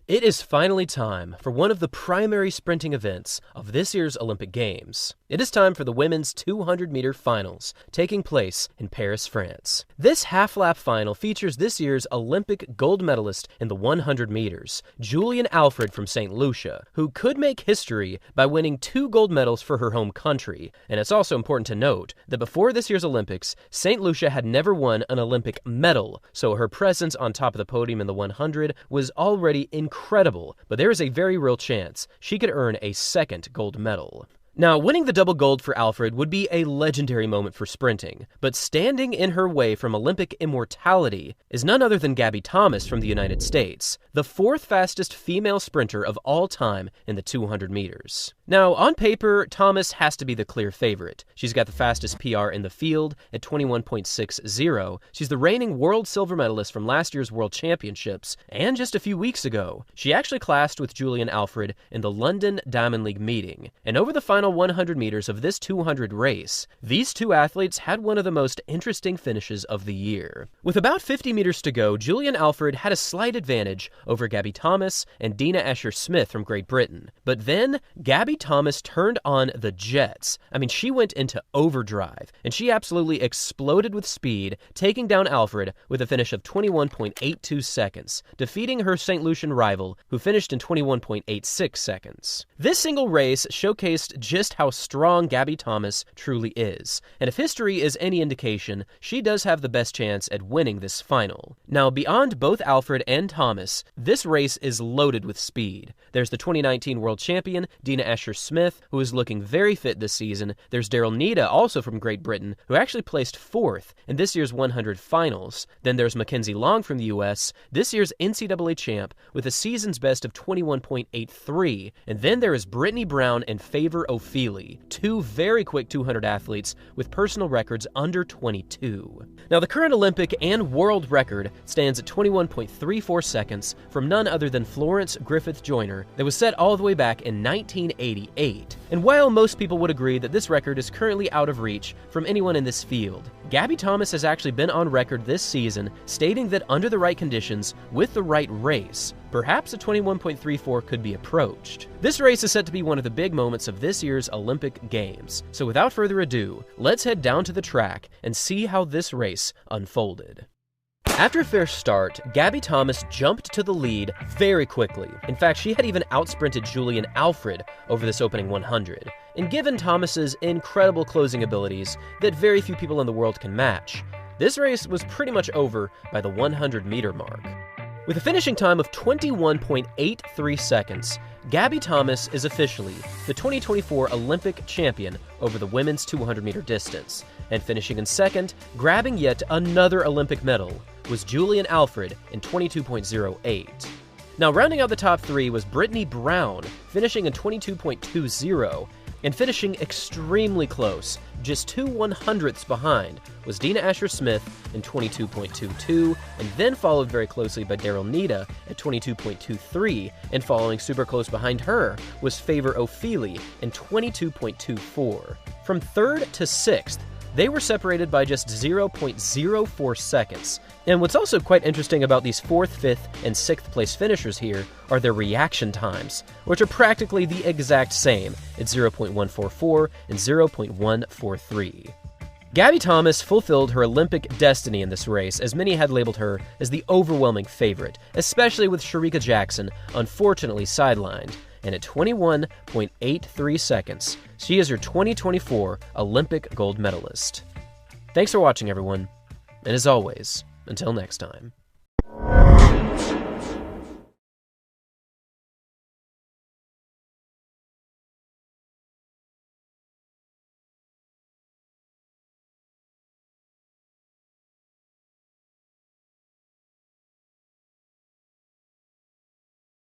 It is finally time for one of the primary sprinting events of this year's Olympic Games. It is time for the women's 200-meter finals, taking place in Paris, France. This half-lap final features this year's Olympic gold medalist in the 100 meters, J.Alfred from St. Lucia, who could make history by winning 2 gold medals for her home country. And it's also important to note that before this year's Olympics, St. Lucia had never won an Olympic medal, so her presence on top of the podium in the 100 was already incredible, but there is a very real chance she could earn a second gold medal. Now, winning the double gold for Alfred would be a legendary moment for sprinting, but standing in her way from Olympic immortality is none other than Gabby Thomas from the United States, the 4th fastest female sprinter of all time in the 200 meters. Now, on paper, Thomas has to be the clear favorite. She's got the fastest PR in the field at 21.60. She's the reigning world silver medalist from last year's World Championships, and just a few weeks ago, she actually clashed with J.Alfred in the London Diamond League meeting. And over the final 100 meters of this 200 race, these two athletes had one of the most interesting finishes of the year. With about 50 meters to go, J.Alfred had a slight advantage over Gabby Thomas and Dina Escher-Smith from Great Britain. But then, Gabby Thomas turned on the jets. I mean, she went into overdrive, and she absolutely exploded with speed, taking down Alfred with a finish of 21.82 seconds, defeating her St. Lucian rival, who finished in 21.86 seconds. This single race showcased just how strong Gabby Thomas truly is, and if history is any indication, she does have the best chance at winning this final. Now, beyond both Alfred and Thomas, this race is loaded with speed. There's the 2019 world champion, Dina Escher-Smith, who is looking very fit this season. There's Daryl Nita, also from Great Britain, who actually placed 4th in this year's 100 finals. Then there's Mackenzie Long from the US, this year's NCAA champ, with a season's best of 21.83. And then there is B.Brown and Favor Ofili, 2 very quick 200 athletes with personal records under 22. Now, the current Olympic and world record stands at 21.34 seconds from none other than Florence Griffith Joyner, that was set all the way back in 1988. And while most people would agree that this record is currently out of reach from anyone in this field, Gabby Thomas has actually been on record this season stating that under the right conditions, with the right race, perhaps a 21.34 could be approached. This race is set to be one of the big moments of this year's Olympic Games. So without further ado, let's head down to the track and see how this race unfolded. After a fair start, Gabby Thomas jumped to the lead very quickly. In fact, she had even outsprinted J.Alfred over this opening 100. And given Thomas's incredible closing abilities that very few people in the world can match, this race was pretty much over by the 100-meter mark. With a finishing time of 21.83 seconds, Gabby Thomas is officially the 2024 Olympic champion over the women's 200-meter distance, and finishing in second, grabbing yet another Olympic medal, was J.Alfred in 22.08. Now, rounding out the top 3 was B.Brown, finishing in 22.20, and finishing extremely close, just 2 100ths behind, was Dina Escher-Smith in 22.22, and then followed very closely by Daryl Nita at 22.23, and following super close behind her was Favor Ofili in 22.24. From 3rd to 6th, they were separated by just 0.04 seconds. And what's also quite interesting about these 4th, 5th, and 6th place finishers here are their reaction times, which are practically the exact same at 0.144 and 0.143. Gabby Thomas fulfilled her Olympic destiny in this race, as many had labeled her as the overwhelming favorite, especially with Shericka Jackson unfortunately sidelined. And at 21.83 seconds, she is your 2024 Olympic gold medalist. Thanks for watching, everyone, and as always, until next time.